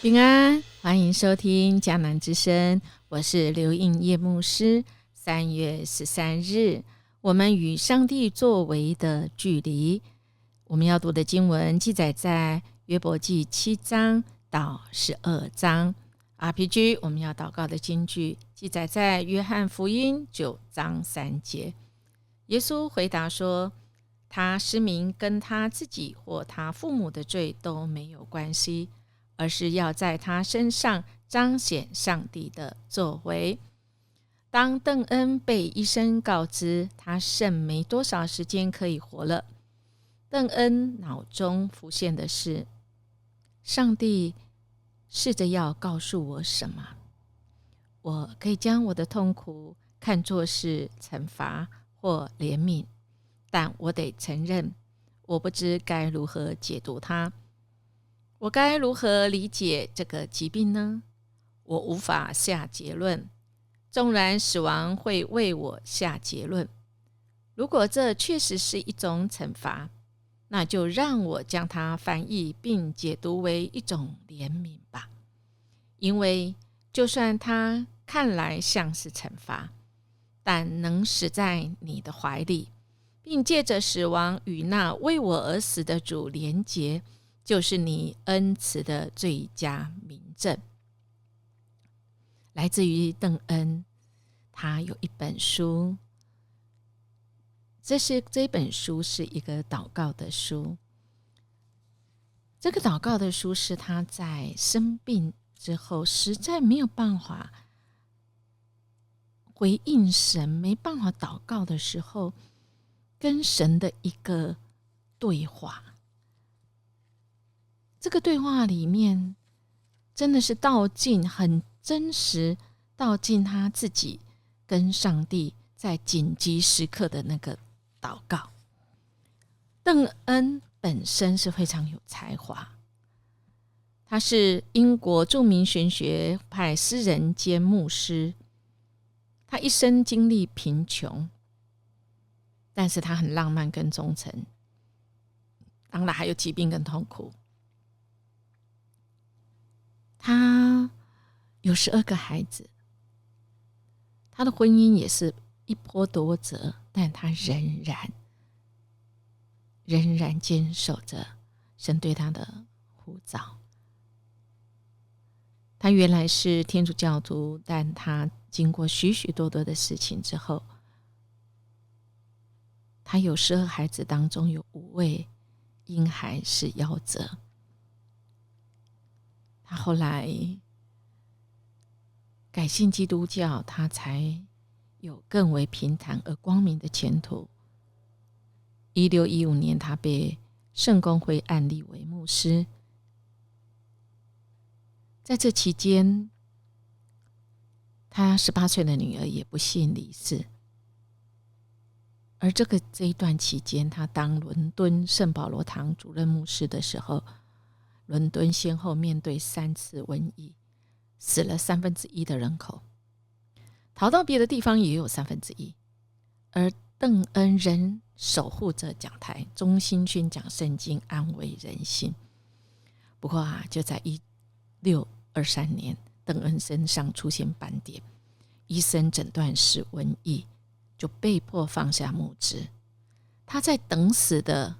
平安，欢迎收听迦南之声，我是刘应叶牧师。3月13日，我们与上帝作为的距离，我们要读的经文记载在约伯记7章到12章。RPG 我们要祷告的金句记载在约翰福音9章3节。耶稣回答说，他失明跟他自己或他父母的罪都没有关系，而是要在他身上彰显上帝的作为。当邓恩被医生告知他剩没多少时间可以活了，邓恩脑中浮现的是，上帝试着要告诉我什么？我可以将我的痛苦看作是惩罚或怜悯，但我得承认，我不知该如何解读它。我该如何理解这个疾病呢？我无法下结论，纵然死亡会为我下结论。如果这确实是一种惩罚，那就让我将它翻译并解读为一种怜悯吧。因为就算它看来像是惩罚，但能死在你的怀里，并借着死亡与那为我而死的主连结，就是你恩慈的最佳明证。来自于邓恩，他有一本书，这本书是一个祷告的书。这个祷告的书是他在生病之后实在没有办法回应神，没办法祷告的时候，跟神的一个对话。这个对话里面真的是道尽很真实，道尽他自己跟上帝在紧急时刻的那个祷告。邓恩本身是非常有才华，他是英国著名玄学派诗人兼牧师。他一生经历贫穷，但是他很浪漫跟忠诚，当然还有疾病跟痛苦。他有12个孩子，他的婚姻也是一波多折，但他仍然坚守着神对他的呼召。他原来是天主教徒，但他经过许许多多的事情之后，他有12孩子当中有5位婴孩是夭折。他后来改信基督教，他才有更为平坦而光明的前途。1615年，他被圣公会按立为牧师。在这期间，他18岁的女儿也不幸离世。而这一段期间，他当伦敦圣保罗堂主任牧师的时候，伦敦先后面对3次瘟疫，死了1/3的人口，逃到别的地方也有1/3。而邓恩仍守护着讲台，忠心宣讲圣经，安慰人心。不过就在1623年，邓恩身上出现斑点，医生诊断是瘟疫，就被迫放下牧职。他在等死的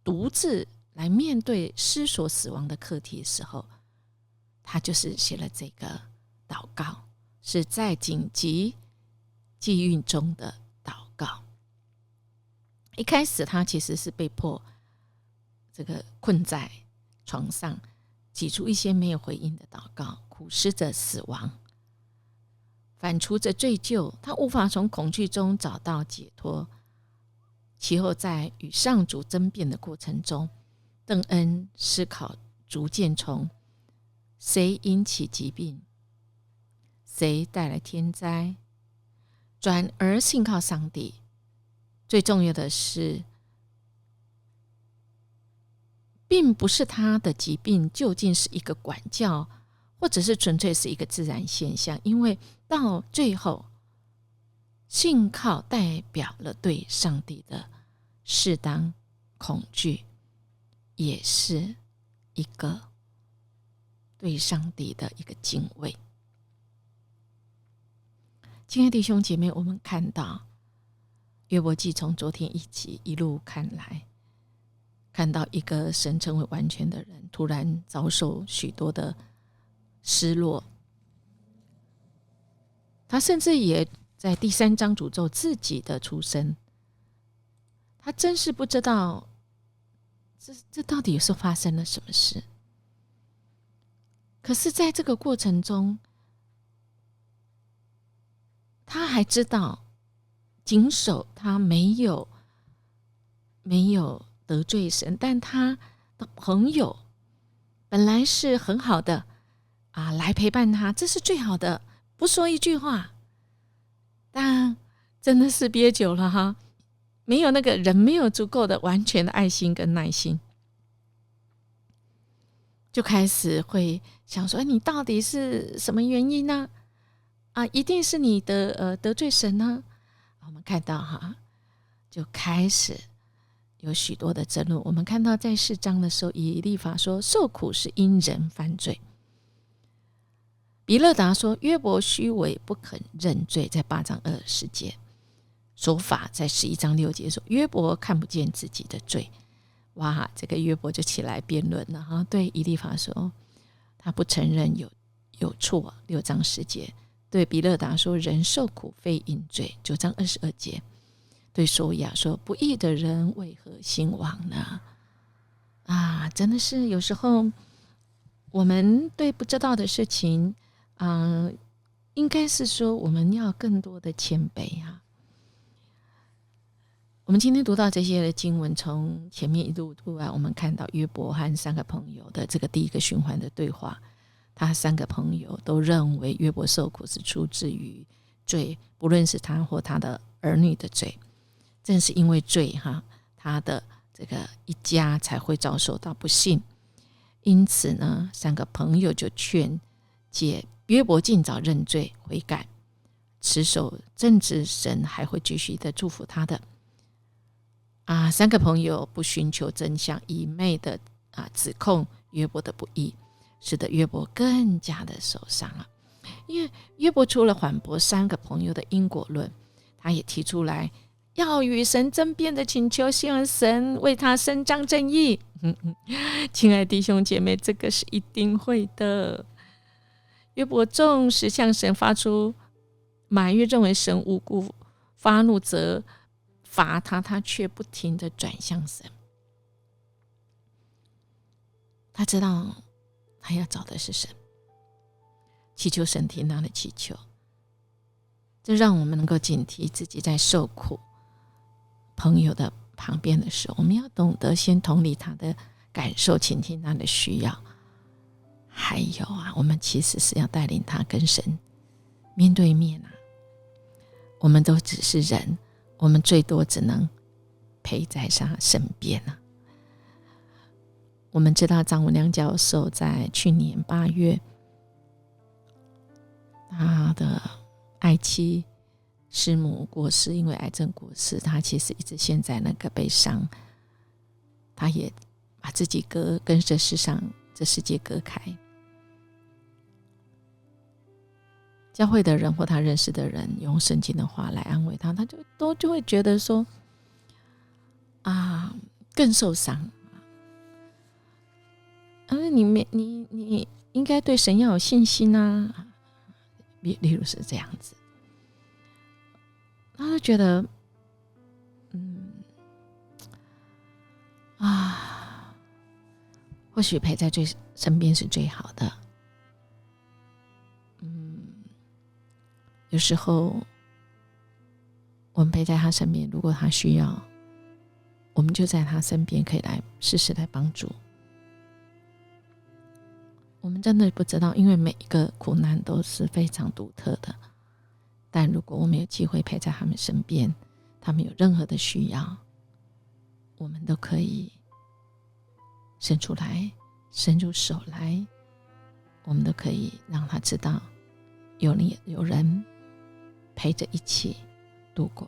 独自来面对思索死亡的课题的时候，他就是写了这个祷告，是在紧急际运中的祷告。一开始他其实是被迫这个困在床上，挤出一些没有回应的祷告，苦思着死亡，反刍着罪疚，他无法从恐惧中找到解脱。其后在与上主争辩的过程中，邓恩思考逐渐从谁引起疾病，谁带来天灾，转而信靠上帝。最重要的是，并不是他的疾病究竟是一个管教，或者是纯粹是一个自然现象，因为到最后，信靠代表了对上帝的适当恐惧，也是一个对上帝的一个敬畏。亲爱的弟兄姐妹，我们看到约伯记从昨天一集一路看来，看到一个神称为完全的人突然遭受许多的失落，他甚至也在第3章诅咒自己的出生。他真是不知道这到底是发生了什么事。可是在这个过程中，他还知道谨守他没有得罪神，但他的朋友本来是很好的来陪伴他，这是最好的，不说一句话。但真的是憋久了哈，没有那个人没有足够的完全的爱心跟耐心，就开始会想说，你到底是什么原因呢？一定是你的得罪神呢？我们看到哈，就开始有许多的争论。我们看到在4章的时候，以利法说受苦是因人犯罪。比勒达说约伯虚伪不肯认罪，在8章20节。说法在11章6节说约伯看不见自己的罪。哇，这个约伯就起来辩论了哈，对以利法说他不承认有错。6章10节对比勒达说人受苦非因罪。9章22节对所亚说不义的人为何兴亡呢？真的是有时候我们对不知道的事情应该是说我们要更多的谦卑我们今天读到这些的经文，从前面一路读来，我们看到约伯和3个朋友的这个第一个循环的对话。他3个朋友都认为约伯受苦是出自于罪，不论是他或他的儿女的罪。正是因为罪他的这个一家才会遭受到不幸。因此呢，3个朋友就劝解约伯尽早认罪悔改，持守正直，神还会继续的祝福他的。3个朋友不寻求真相，一昧的指控约伯的不义，使得约伯更加的受伤了。因为约伯除了反驳3个朋友的因果论，他也提出来要与神争辩的请求，希望神为他伸张正义。亲爱的弟兄姐妹，这个是一定会的。约伯纵使向神发出埋怨，认为神无故发怒责罚他，他却不停地转向神。他知道他要找的是神，祈求神听他的祈求。这让我们能够警惕自己在受苦朋友的旁边的时候，我们要懂得先同理他的感受，倾听他的需要。还有我们其实是要带领他跟神面对面我们都只是人，我们最多只能陪在他身边我们知道张文亮教授在去年8月，他的爱妻师母过世，因为癌症过世。他其实一直陷在那个悲伤，他也把自己跟这世界隔开。教会的人或他认识的人用圣经的话来安慰他，他就会觉得说更受伤。你应该对神要有信心例如是这样子。他就觉得或许陪在身边是最好的。有时候我们陪在他身边，如果他需要，我们就在他身边，可以适时来帮助。我们真的不知道，因为每一个苦难都是非常独特的，但如果我们有机会陪在他们身边，他们有任何的需要，我们都可以伸出手来，我们都可以让他知道有人陪着一起度过。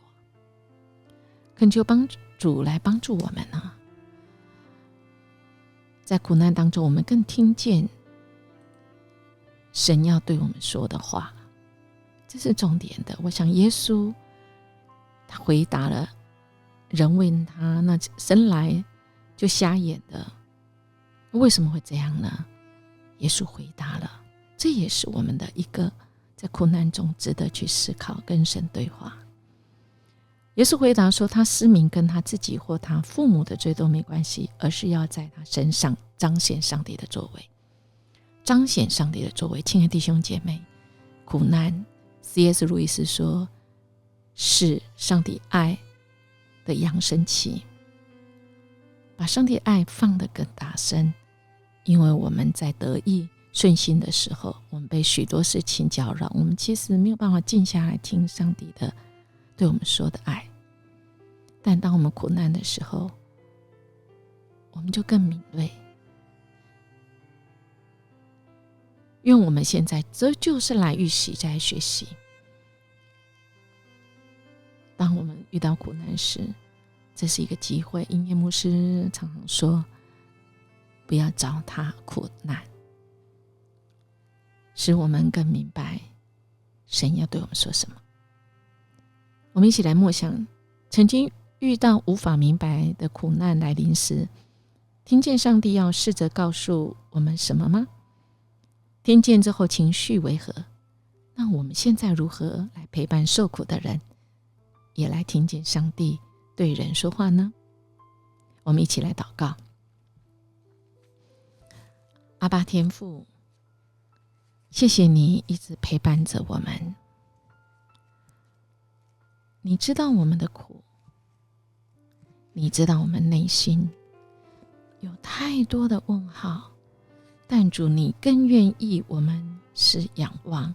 恳求帮主来帮助我们在苦难当中，我们更听见神要对我们说的话，这是重点的。我想耶稣他回答了人问他，那生来就瞎眼的为什么会这样呢？耶稣回答了，这也是我们的一个在苦难中值得去思考跟神对话。耶稣回答说，他失明跟他自己或他父母的罪都没关系，而是要在他身上彰显上帝的作为。彰显上帝的作为，亲爱的弟兄姐妹，苦难 C.S. 路易斯说是上帝爱的扬声器，把上帝爱放得更大声。因为我们在得意顺心的时候，我们被许多事情搅扰，我们其实没有办法静下来听上帝的对我们说的爱。但当我们苦难的时候，我们就更敏锐。愿我们现在这就是来预习，在学习。当我们遇到苦难时，这是一个机会。音乐牧师常常说，不要糟蹋苦难，使我们更明白神要对我们说什么。我们一起来默想，曾经遇到无法明白的苦难来临时，听见上帝要试着告诉我们什么吗？听见之后情绪为何？那我们现在如何来陪伴受苦的人，也来听见上帝对人说话呢？我们一起来祷告。阿爸天父，谢谢你一直陪伴着我们，你知道我们的苦，你知道我们内心有太多的问号，但主你更愿意我们是仰望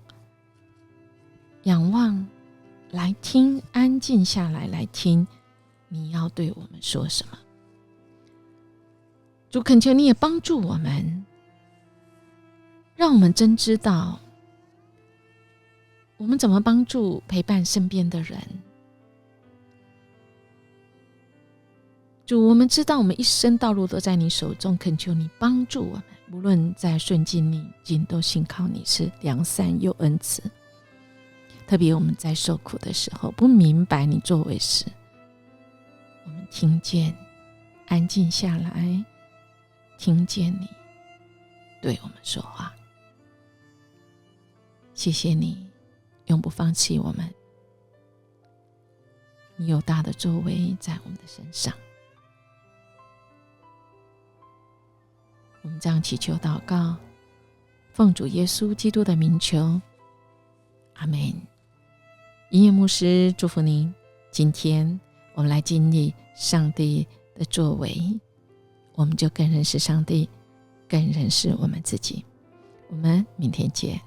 来听，安静下来来听你要对我们说什么。主恳求你也帮助我们，让我们真知道我们怎么帮助陪伴身边的人。主，我们知道我们一生道路都在你手中，恳求你帮助我们，无论在顺境逆境，都信靠你是良善又恩慈。特别我们在受苦的时候，不明白你作为时，我们听见，安静下来，听见你对我们说话。谢谢你永不放弃我们，你有大的作为在我们的身上。我们这样祈求祷告，奉主耶稣基督的名求，阿们。音乐牧师祝福您，今天我们来经历上帝的作为，我们就更认识上帝，更认识我们自己。我们明天见。